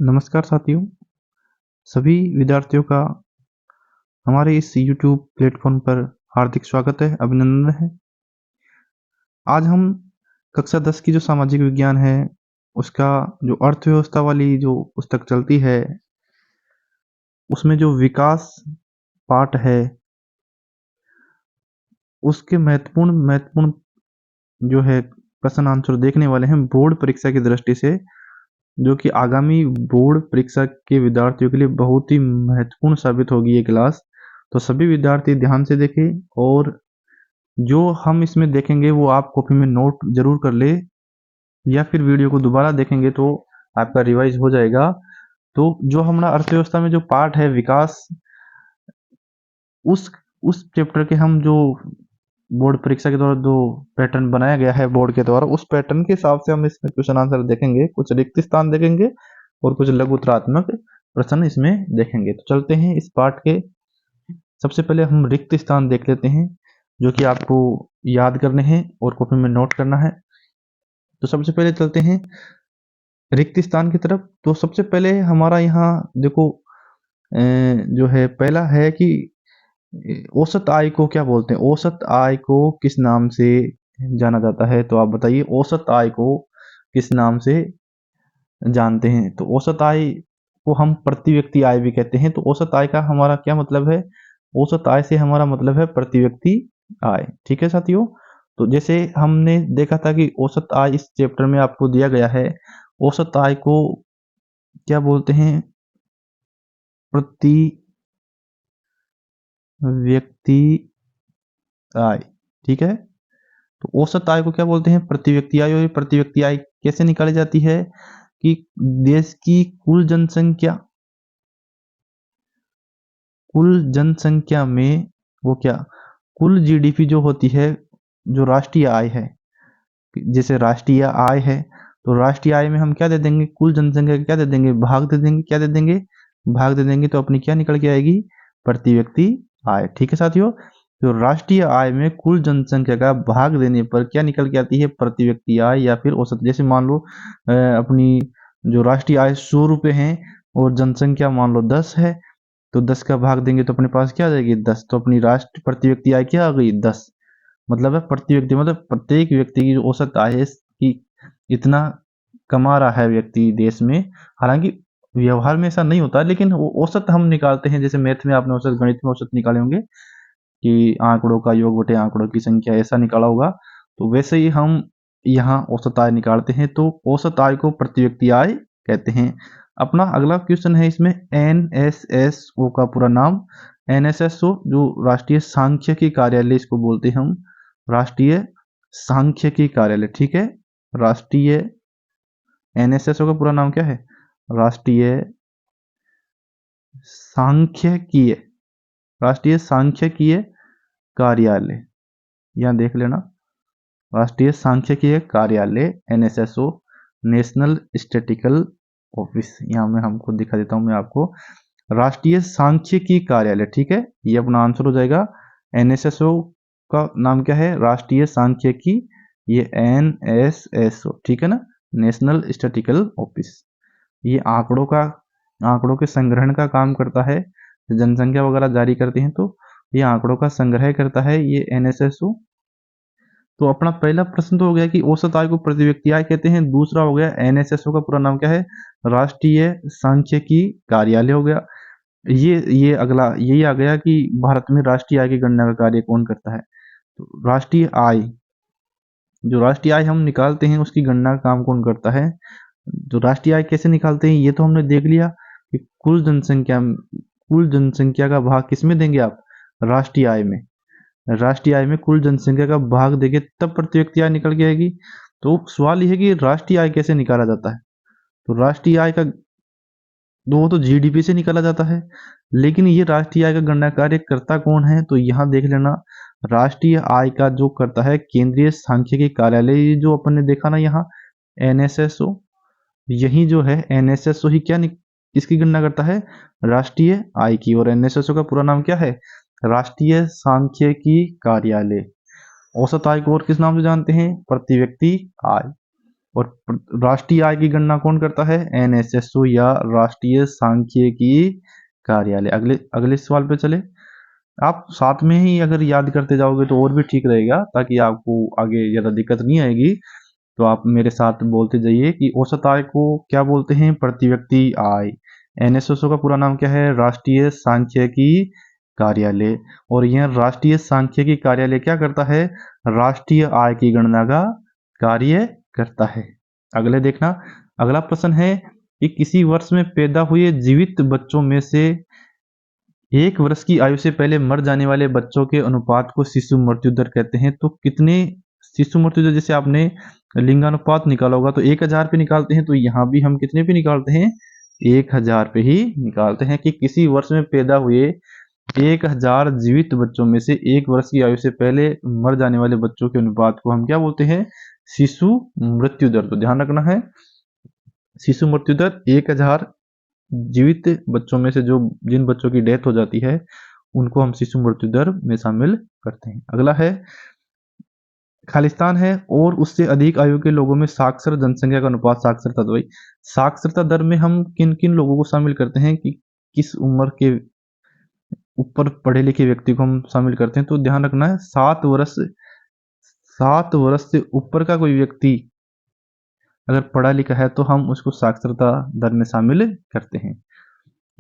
नमस्कार साथियों, सभी विद्यार्थियों का हमारे इस YouTube प्लेटफॉर्म पर हार्दिक स्वागत है, अभिनंदन है। आज हम कक्षा 10 की जो सामाजिक विज्ञान है, उसका जो अर्थव्यवस्था वाली जो पुस्तक चलती है, उसमें जो विकास पाठ है, उसके महत्वपूर्ण महत्वपूर्ण जो है प्रश्न आंसर देखने वाले हैं बोर्ड परीक्षा की दृष्टि से, जो कि आगामी बोर्ड परीक्षा के विद्यार्थियों के लिए बहुत ही महत्वपूर्ण साबित होगी ये क्लास। तो सभी विद्यार्थी ध्यान से देखें और जो हम इसमें देखेंगे वो आप कॉपी में नोट जरूर कर ले, या फिर वीडियो को दोबारा देखेंगे तो आपका रिवाइज हो जाएगा। तो जो हमारा अर्थव्यवस्था में जो पार्ट है विकास, उस उस चैप्टर के हम जो बोर्ड परीक्षा के द्वारा जो पैटर्न बनाया गया है बोर्ड के द्वारा, उस पैटर्न के हिसाब से हम इसमें क्वेश्चन आंसर देखेंगे। कुछ रिक्त स्थान देखेंगे और कुछ लघुत्रात्मक प्रश्न इसमें देखेंगे। तो चलते हैं इस पार्ट के। सबसे पहले हम रिक्त स्थान देख लेते हैं, जो कि आपको याद करने हैं और कॉपी में नोट करना है। तो सबसे पहले चलते हैं रिक्त स्थान की तरफ। तो सबसे पहले हमारा यहाँ देखो, जो है पहला है कि औसत आय को क्या बोलते हैं। औसत आय को किस नाम से जाना जाता है? तो आप बताइए, औसत आय को किस नाम से जानते हैं? तो औसत आय को हम प्रति व्यक्ति आय भी कहते हैं। तो औसत आय का हमारा क्या मतलब है? औसत आय से हमारा मतलब है प्रति व्यक्ति आय। ठीक है साथियों। तो जैसे हमने देखा था कि औसत आय इस चैप्टर में आपको दिया गया है। औसत आय को क्या बोलते हैं? प्रति व्यक्ति आय। ठीक है। तो औसत आय को क्या बोलते हैं? प्रति व्यक्ति आय। और ये प्रति व्यक्ति आय कैसे निकाली जाती है? कि देश की कुल जनसंख्या में वो क्या, कुल जीडीपी जो होती है, जो राष्ट्रीय आय है, जैसे राष्ट्रीय आय है, तो राष्ट्रीय आय में हम क्या दे देंगे? कुल जनसंख्या का क्या दे देंगे? भाग दे देंगे। क्या दे देंगे? भाग दे देंगे। तो अपनी क्या निकल के आएगी? प्रति व्यक्ति आय। ठीक है साथियों। तो राष्ट्रीय आय में कुल जनसंख्या का भाग देने पर क्या निकल के आती है? प्रति व्यक्ति आय या फिर औसत। जैसे मान लो अपनी जो राष्ट्रीय आय 100 रुपये है और जनसंख्या मान लो 10 है, तो 10 का भाग देंगे तो अपने पास क्या आ जाएगी? 10। तो अपनी राष्ट्र प्रति व्यक्ति आय क्या आ गई? 10। मतलब है प्रति व्यक्ति, मतलब प्रत्येक व्यक्ति की जो औसत आय है कि इतना कमा रहा है व्यक्ति देश में। हालांकि व्यवहार में ऐसा नहीं होता, लेकिन वो औसत हम निकालते हैं। जैसे मैथ में आपने औसत, गणित में औसत निकाले होंगे कि आंकड़ों का योग बटे आंकड़ों की संख्या, ऐसा निकाला होगा। तो वैसे ही हम यहाँ औसत आय निकालते हैं। तो औसत आय को प्रति व्यक्ति आय कहते हैं। अपना अगला क्वेश्चन है इसमें एनएसएसओ का पूरा नाम। एनएसएसओ जो राष्ट्रीय सांख्यिकी कार्यालय इसको बोलते हैं हम, राष्ट्रीय सांख्यिकी कार्यालय। ठीक है। राष्ट्रीय एनएसएसओ का पूरा नाम क्या है? राष्ट्रीय सांख्यिकीय, राष्ट्रीय सांख्यिकीय कार्यालय। यहाँ देख लेना, राष्ट्रीय सांख्यिकीय कार्यालय एनएसएसओ, नेशनल स्टैटिस्टिकल ऑफिस। यहाँ मैं हमको दिखा देता हूँ मैं आपको, राष्ट्रीय सांख्यिकी कार्यालय। ठीक है, ये अपना आंसर हो जाएगा। एनएसएसओ का नाम क्या है? राष्ट्रीय सांख्यिकी, ये एनएसएसओ। ठीक है ना, नेशनल स्टैटिस्टिकल ऑफिस। ये आंकड़ों के संग्रहण का काम करता है। जनसंख्या वगैरह जारी करते हैं तो ये आंकड़ों का संग्रह करता है ये एनएसएसओ। तो अपना पहला प्रश्न तो हो गया कि औसत आय को प्रति व्यक्ति आय कहते हैं। दूसरा हो गया एनएसएसओ का पूरा नाम क्या है? राष्ट्रीय सांख्यिकी कार्यालय हो गया। ये अगला यही आ गया कि भारत में राष्ट्रीय आय की गणना का कार्य कौन करता है? तो राष्ट्रीय आय, जो राष्ट्रीय आय हम निकालते हैं उसकी गणना का काम कौन करता है? जो राष्ट्रीय आय कैसे निकालते हैं ये तो हमने देख लिया कि कुल जनसंख्या का भाग किसमें देंगे आप? राष्ट्रीय आय में। राष्ट्रीय आय में कुल जनसंख्या का भाग देंगे तब प्रति व्यक्ति आय निकल के आएगी। तो सवाल यह है कि राष्ट्रीय आय कैसे निकाला जाता है? तो राष्ट्रीय आय का वो तो जीडीपी से निकाला जाता है, लेकिन ये राष्ट्रीय आय का गणना कार्य करता कौन है? तो यहाँ देख लेना, राष्ट्रीय आय का जो करता है केंद्रीय सांख्यिकी कार्यालय। ये जो अपन ने देखा ना यहाँ एनएसएसओ, यही जो है एनएसएसओ ही इसकी गणना करता है? राष्ट्रीय आय की। और एनएसएसओ का पूरा नाम क्या है? राष्ट्रीय सांख्यिकी कार्यालय। औसत आय को और किस नाम से जानते हैं? प्रति व्यक्ति आय। और राष्ट्रीय आय की गणना कौन करता है? एनएसएसओ या राष्ट्रीय सांख्यिकी कार्यालय। अगले सवाल पे चले। आप साथ में ही अगर याद करते जाओगे तो और भी ठीक रहेगा, ताकि आपको आगे ज़्यादा दिक्कत नहीं आएगी। तो आप मेरे साथ बोलते जाइए कि औसत आय को क्या बोलते हैं? प्रति व्यक्ति आय। एनएसएसओ का पूरा नाम क्या है? राष्ट्रीय सांख्यिकी कार्यालय। और यह राष्ट्रीय सांख्यिकी कार्यालय क्या करता है? राष्ट्रीय आय की गणना का कार्य करता है। अगले देखना, अगला प्रश्न है कि किसी वर्ष में पैदा हुए जीवित बच्चों में से 1 वर्ष की आयु से पहले मर जाने वाले बच्चों के अनुपात को शिशु मृत्यु दर कहते हैं। तो कितने शिशु मृत्यु दर, जैसे आपने लिंगानुपात निकाला होगा तो 1000 पे निकालते हैं, तो यहाँ भी हम कितने पे निकालते हैं? 1000 पे ही निकालते हैं कि किसी वर्ष में पैदा हुए 1000 जीवित बच्चों में से 1 वर्ष की आयु से पहले मर जाने वाले बच्चों के अनुपात को हम क्या बोलते हैं? शिशु मृत्यु दर। तो ध्यान रखना है, शिशु मृत्यु दर 1000 जीवित बच्चों में से जो जिन बच्चों की डेथ हो जाती है उनको हम शिशु मृत्यु दर में शामिल करते हैं। अगला है, खालिस्तान है और उससे अधिक आयु के लोगों में साक्षर जनसंख्या का अनुपात। साक्षरता दर, साक्षरता दर में हम किन किन लोगों को शामिल करते हैं कि किस उम्र के ऊपर पढ़े लिखे व्यक्ति को हम शामिल करते हैं? तो ध्यान रखना है, 7 वर्ष से ऊपर का कोई व्यक्ति अगर पढ़ा लिखा है तो हम उसको साक्षरता दर में शामिल करते हैं।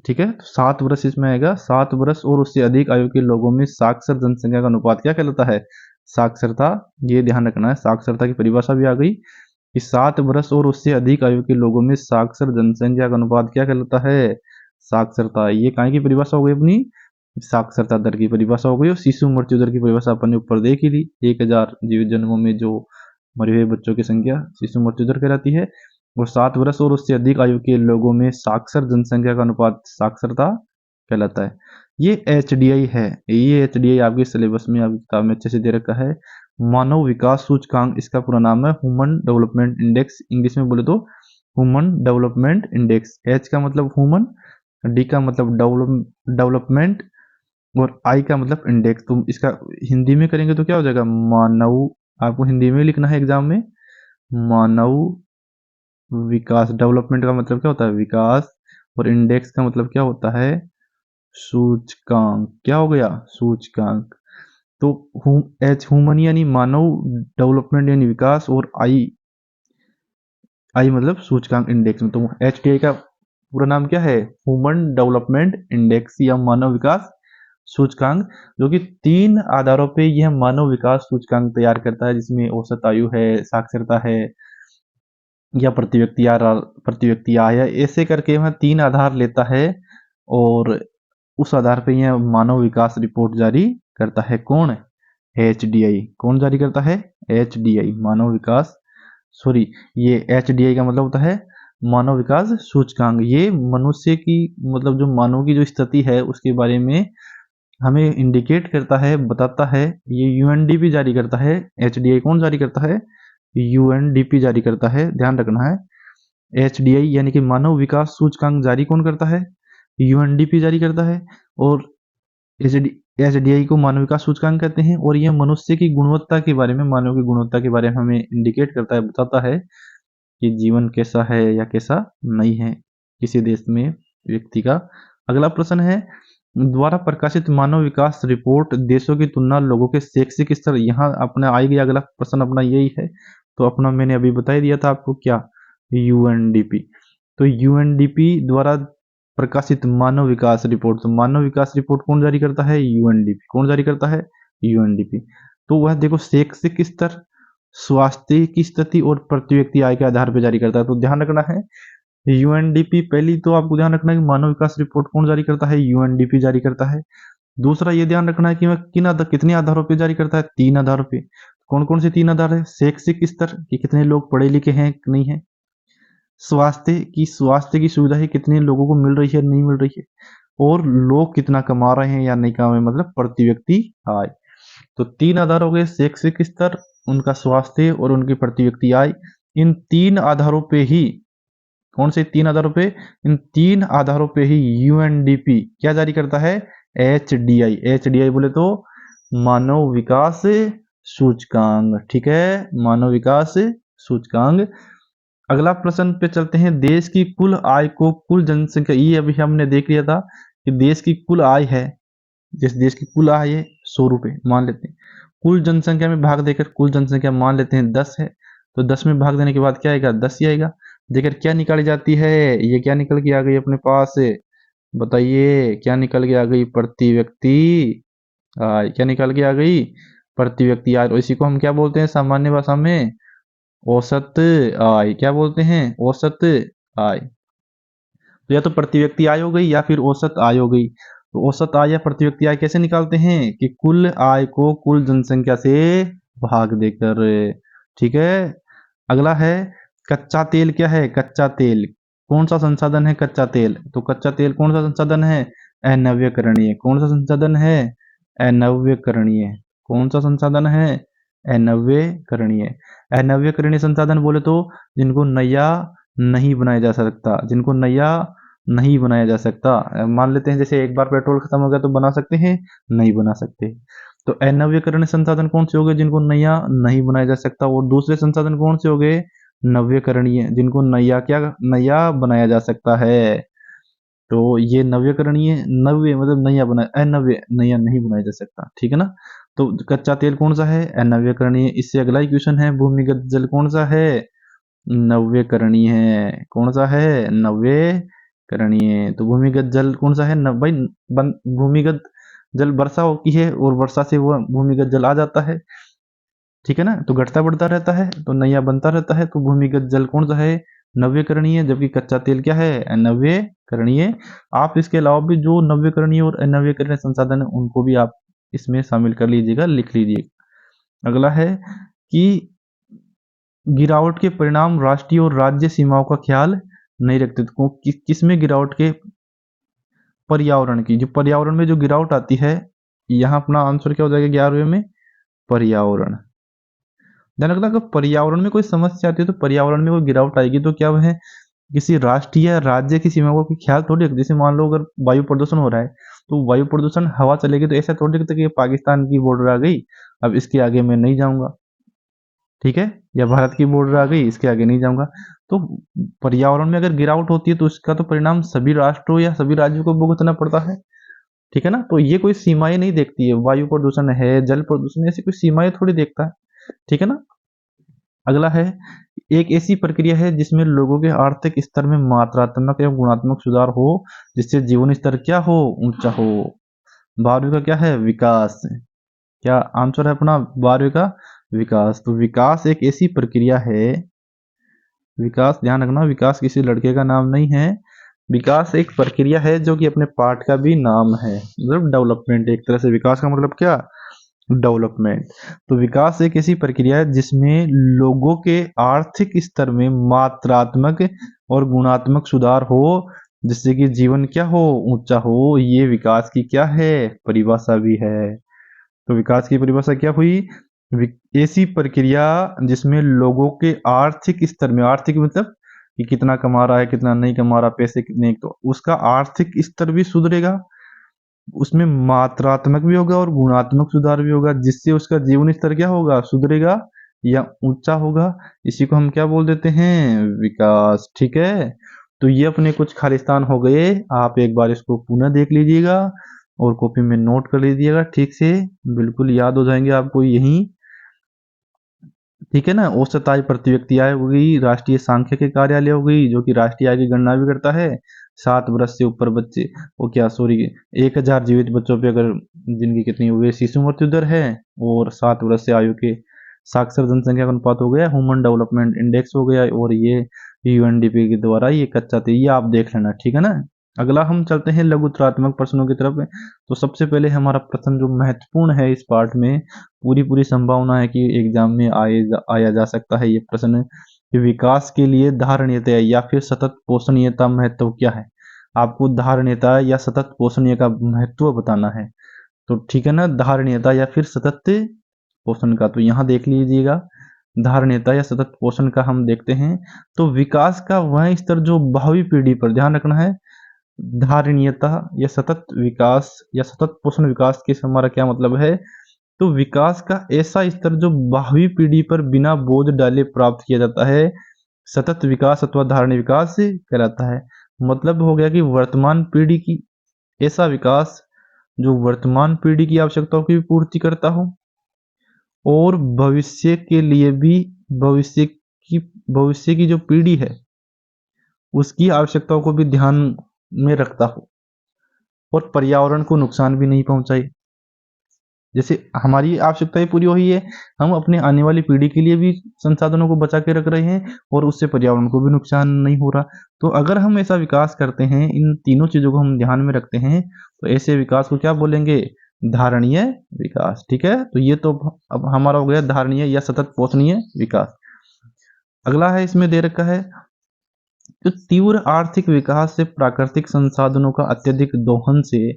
ठीक है, तो 7 वर्ष इसमें आएगा। 7 वर्ष और उससे अधिक आयु के लोगों में साक्षर जनसंख्या का अनुपात क्या कहलाता है? साक्षरता। ये ध्यान रखना है, साक्षरता की परिभाषा भी आ गई कि 7 वर्ष और उससे अधिक आयु के लोगों में साक्षर जनसंख्या का अनुपात क्या कहलाता है? साक्षरता। ये कहाँ की परिभाषा हो गई अपनी? साक्षरता दर की परिभाषा हो गई। और शिशु मृत्यु दर की परिभाषा अपन ने ऊपर देख ही ली, 1000 जीवित जन्मों में जो मरे हुए बच्चों की संख्या शिशु मृत्यु दर कहलाती है। और 7 वर्ष और उससे अधिक आयु के लोगों में साक्षर जनसंख्या का अनुपात साक्षरता कहलाता है। ये HDI है, ये HDI आपके सिलेबस में, आपकी किताब में अच्छे से दे रखा है। मानव विकास सूचकांक, इसका पूरा नाम है ह्यूमन डेवलपमेंट इंडेक्स। इंग्लिश में बोले तो ह्यूमन डेवलपमेंट इंडेक्स। H का मतलब ह्यूमन, D का मतलब डेवलपमेंट और I का मतलब इंडेक्स। तुम इसका हिंदी में करेंगे तो क्या हो जाएगा? मानव। आपको हिंदी में लिखना है एग्जाम में, मानव विकास। डेवलपमेंट का मतलब क्या होता है? विकास। और इंडेक्स का मतलब क्या होता है? सूचकांक। क्या हो गया? सूचकांक। तो H ह्यूमन यानी मानव, डेवलपमेंट यानी विकास, और I मतलब सूचकांक इंडेक्स में। तो HDI का पूरा नाम क्या है? ह्यूमन डेवलपमेंट इंडेक्स या मानव विकास सूचकांक, जो कि 3 आधारों पे यह मानव विकास सूचकांक तैयार करता है, जिसमें औसत आयु है, साक्षरता है, या प्रति व्यक्ति आय है। ऐसे करके वह 3 आधार लेता है और उस आधार पे यह मानव विकास रिपोर्ट जारी करता है। कौन? HDI। कौन जारी करता है? HDI, मानव विकास, सॉरी, ये HDI का मतलब होता है मानव विकास सूचकांक। ये मनुष्य की, मतलब जो मानव की जो स्थिति है उसके बारे में हमें इंडिकेट करता है, बताता है। ये UNDP जारी करता है। HDI कौन जारी करता है? UNDP जारी करता है, ध्यान रखना है। HDI यानी कि मानव विकास सूचकांक जारी कौन करता है? UNDP जारी करता है। और HDI को मानव विकास सूचकांक कहते हैं। और यह मनुष्य की गुणवत्ता के बारे में, मानव की गुणवत्ता के बारे में हमें इंडिकेट करता है, बताता है कि जीवन कैसा है या कैसा नहीं है किसी देश में व्यक्ति का। अगला प्रश्न है, द्वारा प्रकाशित मानव विकास रिपोर्ट देशों की तुलना लोगों के शैक्षिक स्तर। यहाँ अपना आई गया, अगला प्रश्न अपना यही है। तो अपना मैंने अभी बता ही दिया था आपको, क्या? UNDP। तो UNDP द्वारा प्रकाशित मानव विकास रिपोर्ट। तो मानव विकास रिपोर्ट कौन जारी करता है? UNDP। कौन जारी करता है? UNDP। तो वह देखो शैक्षिक स्तर, स्वास्थ्य की स्थिति और प्रति व्यक्ति आय के आधार पर जारी करता है। तो ध्यान रखना है, UNDP, पहली तो आपको ध्यान रखना है कि मानव विकास रिपोर्ट कौन जारी करता है? UNDP जारी करता है। दूसरा ये ध्यान रखना है कि वह कितने आधारों पर जारी करता है? 3 आधारों पे। कौन कौन से 3 आधार है? शैक्षिक स्तर कि कितने लोग पढ़े लिखे हैं कि नहीं है, स्वास्थ्य की सुविधाएं कितने लोगों को मिल रही है नहीं मिल रही है, और लोग कितना कमा रहे हैं या नहीं कमा रहे, मतलब प्रति व्यक्ति आय। तो 3 आधार हो गए, शैक्षिक स्तर, उनका स्वास्थ्य और उनकी प्रति व्यक्ति आय। इन 3 आधारों पे ही, कौन से 3 आधारों पे? इन 3 आधारों पे ही UNDP क्या जारी करता है? HDI बोले तो मानव विकास सूचकांक। ठीक है, मानव विकास सूचकांक अगला प्रश्न पे चलते हैं। देश की कुल आय को कुल जनसंख्या, ये अभी हमने देख लिया था कि देश की कुल आय है, जिस देश की कुल आय है 100 रुपये मान लेते हैं, कुल जनसंख्या में भाग देकर कुल जनसंख्या मान लेते हैं 10 है, तो 10 में भाग देने के बाद क्या आएगा, 10 ही आएगा। देकर क्या निकाली जाती है, ये क्या निकल के आ गई अपने पास, बताइए क्या निकल के आ गई, प्रति व्यक्ति आय। क्या निकल के आ गई, प्रति व्यक्ति आय। और इसी को हम क्या बोलते हैं सामान्य भाषा में, औसत आय। क्या बोलते हैं, औसत आय। तो या तो प्रति व्यक्ति आय हो गई या फिर औसत आय हो गई। तो औसत आय या प्रति व्यक्ति आय कैसे निकालते हैं कि कुल आय को कुल जनसंख्या से भाग देकर। ठीक है। अगला है कच्चा तेल। क्या है कच्चा तेल, कौन सा संसाधन है कच्चा तेल, तो कच्चा तेल कौन सा संसाधन है, अनव्यकरणीय। कौन सा संसाधन है, अनव्यकरणीय। कौन सा संसाधन है, अनव्यकरणीय। अनव्यकरणीय संसाधन बोले तो जिनको नया नहीं बनाया जा सकता, जिनको नया नहीं बनाया जा सकता। मान लेते हैं जैसे एक बार पेट्रोल खत्म हो गया तो बना सकते हैं, नहीं बना सकते। तो अनव्यकरणीय संसाधन कौन से हो गए, जिनको नया नहीं बनाया जा सकता। और दूसरे संसाधन कौन से हो गए, नव्यकरणीय, जिनको नया बनाया जा सकता है। तो ये नव्यकरणीय, नव्य मतलब नया बना, अनव्य नया नहीं बनाया जा सकता। ठीक है ना। तो कच्चा तेल कौन सा है, अनव्यकरणीय। इससे अगला ही क्वेश्चन है, भूमिगत जल कौन सा है, नव्यकरणीय है। कौन सा है, नव्यकरणीय। तो भूमिगत जल कौन सा है, भाई भूमिगत जल वर्षा होती है और वर्षा से वो भूमिगत जल आ जाता है। ठीक है ना, तो घटता बढ़ता रहता है तो नया बनता रहता है। तो भूमिगत जल कौन सा है, नव्यकरणीय। जबकि कच्चा तेल क्या है, अनव्यकरणीय। आप इसके अलावा भी जो नव्यकरणीय और अनव्यकरणीय संसाधन है उनको भी आप इसमें शामिल कर लीजिएगा, लिख लीजिएगा। अगला है कि गिरावट के परिणाम राष्ट्रीय और राज्य सीमाओं का ख्याल नहीं रखते। तो किसमें गिरावट के, पर्यावरण की, जो पर्यावरण में जो गिरावट आती है, यहाँ अपना आंसर क्या हो जाएगा 11वें में, पर्यावरण। ध्यान रखना, अगर पर्यावरण में कोई समस्या आती है तो पर्यावरण में कोई गिरावट आएगी तो क्या वह है, किसी राष्ट्रीय या राज्य की सीमाओं का ख्याल थोड़ी रखते। जैसे मान लो अगर वायु प्रदूषण हो रहा है तो वायु प्रदूषण हवा चलेगी तो ऐसा थोड़ी रखते कि पाकिस्तान की बॉर्डर आ गई, अब इसके आगे मैं नहीं जाऊंगा। ठीक है, या भारत की बॉर्डर आ गई, इसके आगे नहीं जाऊंगा। तो पर्यावरण में अगर गिरावट होती है तो इसका तो परिणाम सभी राष्ट्रों या सभी राज्यों को भुगतना पड़ता है। ठीक है ना, तो ये कोई सीमाएं नहीं देखती है, वायु प्रदूषण है, जल प्रदूषण, ऐसी कोई सीमाएं थोड़ी देखता है। ठीक है ना। अगला है, एक ऐसी प्रक्रिया है जिसमें लोगों के आर्थिक स्तर में मात्रात्मक एवं गुणात्मक सुधार हो, जिससे जीवन स्तर क्या हो, ऊंचा हो। 12वीं का क्या है, विकास। क्या आंसर है अपना 12वीं का, विकास। तो विकास एक ऐसी प्रक्रिया है, विकास ध्यान रखना, विकास किसी लड़के का नाम नहीं है, विकास एक प्रक्रिया है जो कि अपने पार्ट का भी नाम है, मतलब डेवलपमेंट। एक तरह से विकास का मतलब क्या, डेवलपमेंट। तो विकास एक ऐसी प्रक्रिया है जिसमें लोगों के आर्थिक स्तर में मात्रात्मक और गुणात्मक सुधार हो, जिससे कि जीवन क्या हो, ऊंचा हो। ये विकास की क्या है, परिभाषा भी है। तो विकास की परिभाषा क्या हुई, ऐसी प्रक्रिया जिसमें लोगों के आर्थिक स्तर में, आर्थिक मतलब कि कितना कमा रहा है कितना नहीं कमा रहा, पैसे कितने, तो उसका आर्थिक स्तर भी सुधरेगा, उसमें मात्रात्मक भी होगा और गुणात्मक सुधार भी होगा, जिससे उसका जीवन स्तर क्या होगा, सुधरेगा या ऊंचा होगा। इसी को हम क्या बोल देते हैं, विकास। ठीक है, तो ये अपने कुछ खालिस्तान हो गए। आप एक बार इसको पुनः देख लीजिएगा और कॉपी में नोट कर लीजिएगा ठीक से, बिल्कुल याद हो जाएंगे आपको यही। ठीक है ना। औसत आय, प्रति व्यक्ति आय हो गई, राष्ट्रीय सांख्यिकी कार्यालय हो गई जो कि राष्ट्रीय आय की गणना भी करता है। 7 वर्ष से ऊपर बच्चे, वो क्या सॉरी, 1000 जीवित बच्चों पे अगर जिनकी कितनी हो गई सीसु मृत्यु दर है, और 7 वर्ष से आयु के साक्षर जनसंख्या का अनुपात हो गया, ह्यूमन डेवलपमेंट इंडेक्स हो गया, और ये यूएनडीपी के द्वारा ये कच्चा तेल, ये आप देख लेना। ठीक है ना। अगला हम चलते हैं लघुत्रात्मक प्रश्नों की तरफ। तो सबसे पहले हमारा प्रश्न जो महत्वपूर्ण है इस पार्ट में, पूरी संभावना है कि एग्जाम में आया जा सकता है ये प्रश्न, कि विकास के लिए धारणीयता या फिर सतत पोषणीयता महत्व क्या है। आपको धारणीयता या सतत पोषणीय का महत्व बताना है। तो ठीक है ना, धारणीयता या फिर सतत पोषण का, तो यहाँ देख लीजिएगा, धारणीयता या सतत पोषण का हम देखते हैं। तो विकास का वह स्तर जो भावी पीढ़ी पर, ध्यान रखना है, धारणीयता या सतत विकास या सतत पोषण, विकास के हमारा क्या मतलब है, तो विकास का ऐसा स्तर जो भावी पीढ़ी पर बिना बोझ डाले प्राप्त किया जाता है, सतत विकास अथवा धारणीय विकास कहलाता है। मतलब हो गया कि वर्तमान पीढ़ी की ऐसा विकास जो वर्तमान पीढ़ी की आवश्यकताओं की भी पूर्ति करता हो और भविष्य के लिए भी भविष्य की जो पीढ़ी है उसकी आवश्यकताओं को भी ध्यान में रखता हो और पर्यावरण को नुकसान भी नहीं पहुंचाए। जैसे हमारी आवश्यकताएं पूरी हो रही है, हम अपने आने वाली पीढ़ी के लिए भी संसाधनों को बचा के रख रहे हैं और उससे पर्यावरण को भी नुकसान नहीं हो रहा। तो अगर हम ऐसा विकास करते हैं, इन तीनों चीजों को हम ध्यान में रखते हैं, तो ऐसे विकास को क्या बोलेंगे? धारणीय विकास। ठीक है, तो ये तो अब हमारा हो गया धारणीय या सतत पोषणीय विकास। अगला है, इसमें दे रखा है तो तीव्र आर्थिक विकास से प्राकृतिक संसाधनों का अत्यधिक दोहन से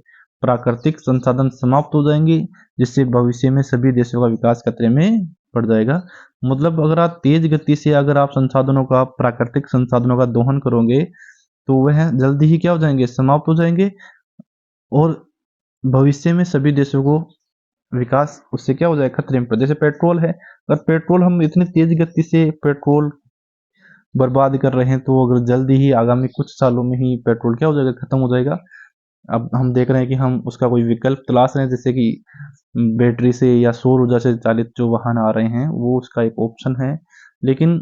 प्राकृतिक संसाधन समाप्त हो जाएंगे, जिससे भविष्य में सभी देशों का विकास खतरे में पड़ जाएगा। मतलब अगर आप तेज गति से अगर आप संसाधनों का प्राकृतिक संसाधनों का दोहन करोगे तो वह जल्दी ही क्या हो जाएंगे? समाप्त हो जाएंगे और भविष्य में सभी देशों को विकास उससे क्या हो जाएगा? खतरे में। जैसे पेट्रोल है, अगर पेट्रोल हम इतनी तेज गति से पेट्रोल बर्बाद कर रहे हैं तो अगर जल्दी ही आगामी कुछ सालों में ही पेट्रोल क्या हो जाएगा? खत्म हो जाएगा। अब हम देख रहे हैं कि हम उसका कोई विकल्प तलाश रहे हैं, जैसे कि बैटरी से या सौर ऊर्जा से चालित जो वाहन आ रहे हैं वो उसका एक ऑप्शन है, लेकिन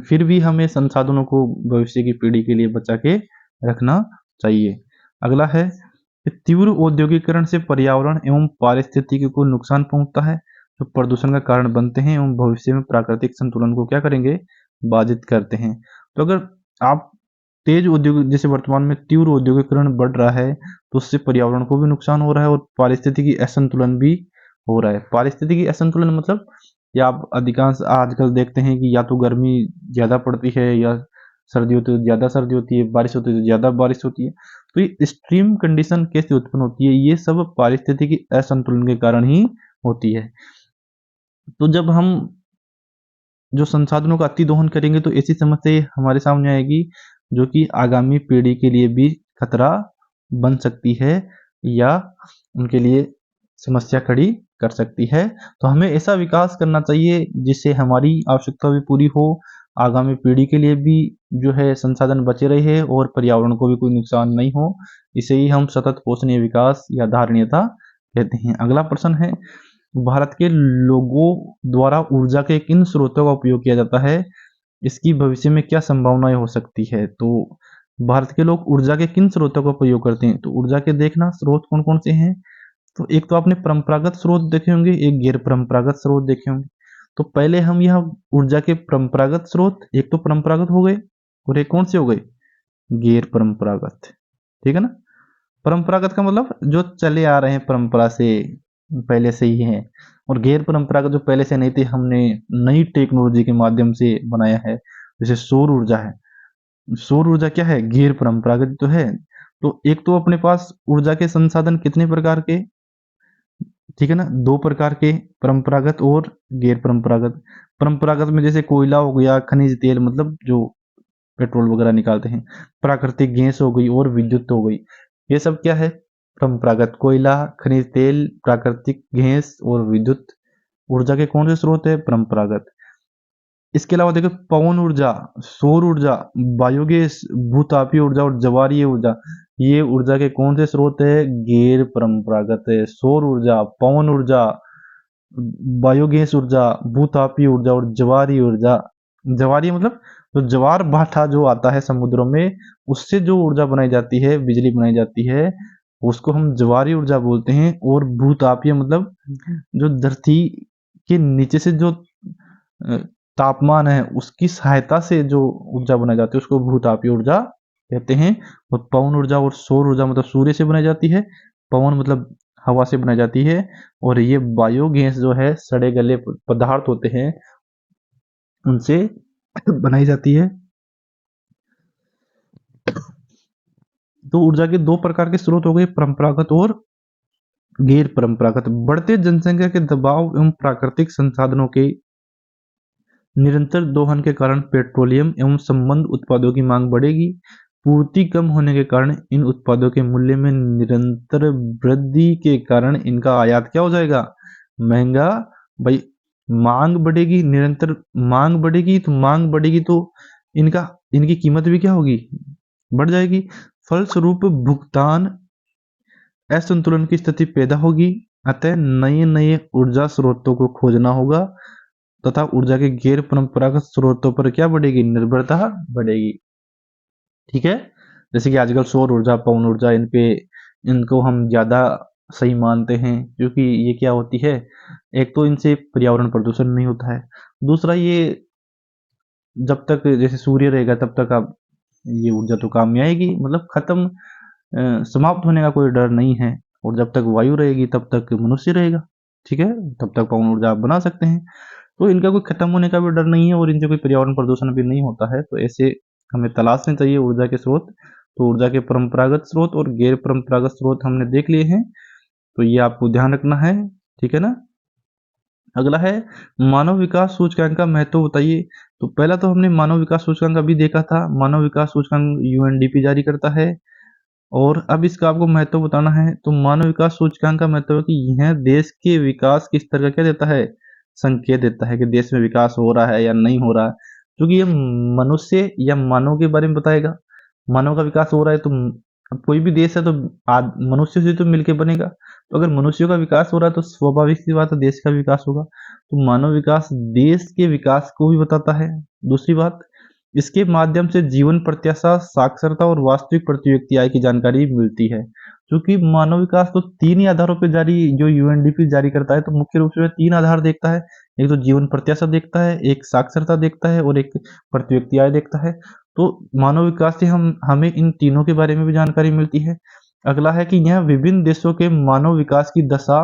फिर भी हमें संसाधनों को भविष्य की पीढ़ी के लिए बचा के रखना चाहिए। अगला है तीव्र औद्योगिकरण से पर्यावरण एवं पारिस्थितिकी को नुकसान पहुंचता है, जो प्रदूषण का कारण बनते हैं एवं भविष्य में प्राकृतिक संतुलन को क्या करेंगे? बाधित करते हैं। तो अगर आप तेज उद्योग, जैसे वर्तमान में तीव्र औद्योगिकरण बढ़ रहा है तो उससे पर्यावरण को भी नुकसान हो रहा है और पारिस्थितिकी असंतुलन भी हो रहा है। पारिस्थितिकी असंतुलन मतलब या आप अधिकांश आजकल देखते हैं कि या तो गर्मी ज्यादा पड़ती है या सर्दी होती है तो ज्यादा सर्दी होती है, बारिश होती है तो ज्यादा बारिश होती है। तो ये एक्सट्रीम कंडीशन कैसे उत्पन्न होती है? ये सब पारिस्थितिकी असंतुलन के कारण ही होती है। तो जब हम जो संसाधनों का अति दोहन करेंगे तो ऐसी समस्या हमारे सामने आएगी जो कि आगामी पीढ़ी के लिए भी खतरा बन सकती है या उनके लिए समस्या खड़ी कर सकती है। तो हमें ऐसा विकास करना चाहिए जिससे हमारी आवश्यकता भी पूरी हो, आगामी पीढ़ी के लिए भी जो है संसाधन बचे रहे और पर्यावरण को भी कोई नुकसान नहीं हो। इसे ही हम सतत पोषणीय विकास या धारणीयता कहते हैं। अगला प्रश्न है, भारत के लोगों द्वारा ऊर्जा के किन स्रोतों का उपयोग किया जाता है? इसकी भविष्य में क्या संभावनाएं हो सकती है? तो भारत के लोग ऊर्जा के किन स्रोतों का उपयोग करते हैं? तो ऊर्जा के देखना स्रोत कौन कौन से हैं। तो एक तो आपने परंपरागत स्रोत देखे होंगे, एक गैर परंपरागत स्रोत देखे होंगे। तो पहले हम यह ऊर्जा के परंपरागत स्रोत, एक तो परंपरागत हो गए और एक कौन से हो गए? गैर परंपरागत। ठीक है ना। परंपरागत का मतलब जो चले आ रहे हैं परंपरा से, पहले से ही है, और गैर परंपरागत जो पहले से नहीं थे, हमने नई टेक्नोलॉजी के माध्यम से बनाया है। जैसे सौर ऊर्जा है, सौर ऊर्जा क्या है? गैर परंपरागत तो है। तो एक तो अपने पास ऊर्जा के संसाधन कितने प्रकार के? ठीक है ना, दो प्रकार के, परंपरागत और गैर परंपरागत। परंपरागत में जैसे कोयला हो गया, खनिज तेल मतलब जो पेट्रोल वगैरह निकालते हैं, प्राकृतिक गैस हो गई और विद्युत हो गई, ये सब क्या है? परंपरागत। कोयला, खनिज तेल, प्राकृतिक गैस और विद्युत ऊर्जा के कौन से स्रोत है? परंपरागत। इसके अलावा देखो पवन ऊर्जा, सौर ऊर्जा, बायोगैस, भूतापीय ऊर्जा और ज्वारीय ऊर्जा, ये ऊर्जा के कौन से स्रोत है? गैर परंपरागत है। सौर ऊर्जा, पवन ऊर्जा, बायोगैस ऊर्जा, भूतापीय ऊर्जा और ज्वारीय ऊर्जा। ज्वारीय मतलब तो ज्वार भाटा जो आता है समुद्रों में, उससे जो ऊर्जा बनाई जाती है, बिजली बनाई जाती है, उसको हम ज्वारीय ऊर्जा बोलते हैं। और भूतापीय मतलब जो धरती के नीचे से जो तापमान है उसकी सहायता से जो ऊर्जा बनाई जाती है उसको भूतापीय ऊर्जा कहते हैं। और पवन ऊर्जा और सौर ऊर्जा मतलब सूर्य से बनाई जाती है, पवन मतलब हवा से बनाई जाती है, और ये बायोगैस जो है सड़े गले पदार्थ होते हैं उनसे बनाई जाती है। तो ऊर्जा के दो प्रकार के स्रोत हो गए, परंपरागत और गैर परंपरागत। बढ़ते जनसंख्या के दबाव एवं प्राकृतिक संसाधनों के निरंतर दोहन के कारण पेट्रोलियम एवं संबंध उत्पादों की मांग बढ़ेगी। पूर्ति कम होने के कारण इन उत्पादों के मूल्य में निरंतर वृद्धि के कारण इनका आयात क्या हो जाएगा? महंगा। भाई मांग बढ़ेगी, निरंतर मांग बढ़ेगी, तो मांग बढ़ेगी तो इनकी कीमत भी क्या होगी, बढ़ जाएगी। फलस्वरूप भुगतान असंतुलन की स्थिति पैदा होगी। अतः नए नए ऊर्जा स्रोतों को खोजना होगा तथा ऊर्जा के गैर परंपरागत स्रोतों पर क्या बढ़ेगी, निर्भरता बढ़ेगी। ठीक है, जैसे कि आजकल सौर ऊर्जा, पवन ऊर्जा, इनको हम ज्यादा सही मानते हैं क्योंकि ये क्या होती है, एक तो इनसे पर्यावरण प्रदूषण नहीं होता है, दूसरा ये जब तक जैसे सूर्य रहेगा तब तक आप ये ऊर्जा तो काम में आएगी, मतलब खत्म समाप्त होने का कोई डर नहीं है। और जब तक वायु रहेगी तब तक मनुष्य रहेगा। ठीक है, तब तक पवन ऊर्जा आप बना सकते हैं, तो इनका कोई खत्म होने का भी डर नहीं है और इनसे कोई पर्यावरण प्रदूषण भी नहीं होता है। तो ऐसे हमें तलाशने चाहिए ऊर्जा के स्रोत। तो ऊर्जा के परंपरागत स्रोत और गैर परंपरागत स्रोत हमने देख लिए हैं, तो ये आपको ध्यान रखना है। ठीक है ना। अगला है मानव विकास सूचकांक का महत्व बताइए। तो पहला तो हमने मानव विकास सूचकांक अभी देखा था, मानव विकास सूचकांक यूएनडीपी जारी करता है। और अब इसका आपको महत्व बताना है। तो मानव विकास सूचकांक का महत्व है कि यह देश के विकास के स्तर का क्या देता है, संकेत देता है कि देश में विकास हो रहा है या नहीं हो रहा है, क्योंकि ये मनुष्य या मानव के बारे में बताएगा। मानव का विकास हो रहा है तो अब कोई भी देश है तो मनुष्य से तो मिलके बनेगा। तो अगर मनुष्यों का विकास हो रहा है तो स्वाभाविक सी बात है देश का विकास होगा। तो मानव विकास देश के विकास को भी बताता है। दूसरी बात, इसके माध्यम से जीवन प्रत्याशा, साक्षरता और वास्तविक प्रति व्यक्ति आय की जानकारी मिलती है। क्योंकि मानव विकास तो तीन ही आधारों पर जारी, जो यूएनडीपी जारी करता है, तो मुख्य रूप से वह तीन आधार देखता है। एक तो जीवन प्रत्याशा देखता है, एक साक्षरता देखता है और एक प्रति व्यक्ति आय देखता है। तो मानव विकास से हमें इन तीनों के बारे में भी जानकारी मिलती है। अगला है कि यह विभिन्न देशों के मानव विकास की दशा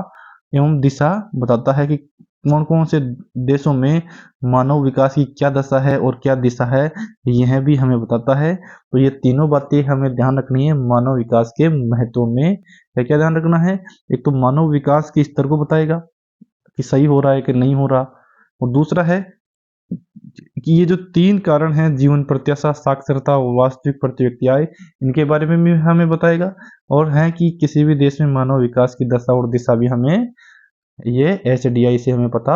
एवं दिशा बताता है कि कौन कौन से देशों में मानव विकास की क्या दशा है और क्या दिशा है, यह भी हमें बताता है। तो ये तीनों बातें हमें ध्यान रखनी है मानव विकास के महत्व में। क्या क्या ध्यान रखना है, एक तो मानव विकास के स्तर को बताएगा कि सही हो रहा है कि नहीं हो रहा, और दूसरा है कि ये जो तीन कारण हैं, जीवन प्रत्याशा, साक्षरता और वास्तविक प्रति व्यक्ति आय, इनके बारे में भी हमें बताएगा। और है कि किसी भी देश में मानव विकास की दशा और दिशा भी हमें ये एचडीआई से हमें पता,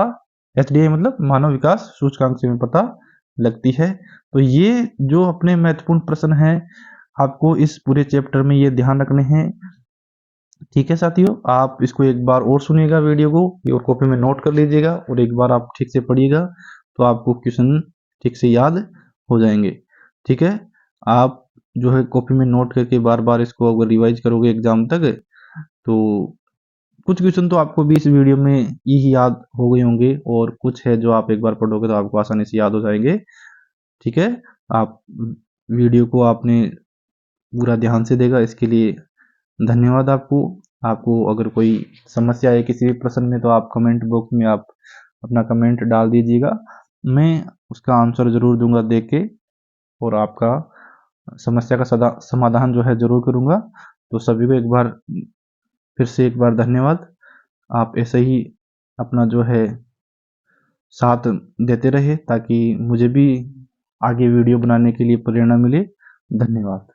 एचडीआई मतलब मानव विकास सूचकांक से हमें पता लगती है। तो ये जो अपने महत्वपूर्ण प्रश्न हैं आपको इस पूरे चैप्टर में ये ध्यान रखने हैं। ठीक है साथियों, आप इसको एक बार और सुनिएगा वीडियो को और कॉपी में नोट कर लीजिएगा और एक बार आप ठीक से पढ़िएगा तो आपको क्वेश्चन ठीक से याद हो जाएंगे। ठीक है, आप जो है कॉपी में नोट करके बार बार इसको अगर रिवाइज करोगे एग्जाम तक तो कुछ क्वेश्चन तो आपको भी इस वीडियो में ही याद हो गए होंगे और कुछ है जो आप एक बार पढ़ोगे तो आपको आसानी से याद हो जाएंगे। ठीक है, आप वीडियो को आपने पूरा ध्यान से देखा, इसके लिए धन्यवाद आपको। आपको अगर कोई समस्या है किसी भी प्रश्न में तो आप कमेंट बॉक्स में आप अपना कमेंट डाल दीजिएगा, मैं उसका आंसर जरूर दूंगा देख के और आपका समस्या का समाधान जो है जरूर करूंगा। तो सभी को एक बार फिर से एक बार धन्यवाद। आप ऐसे ही अपना जो है साथ देते रहे ताकि मुझे भी आगे वीडियो बनाने के लिए प्रेरणा मिले। धन्यवाद।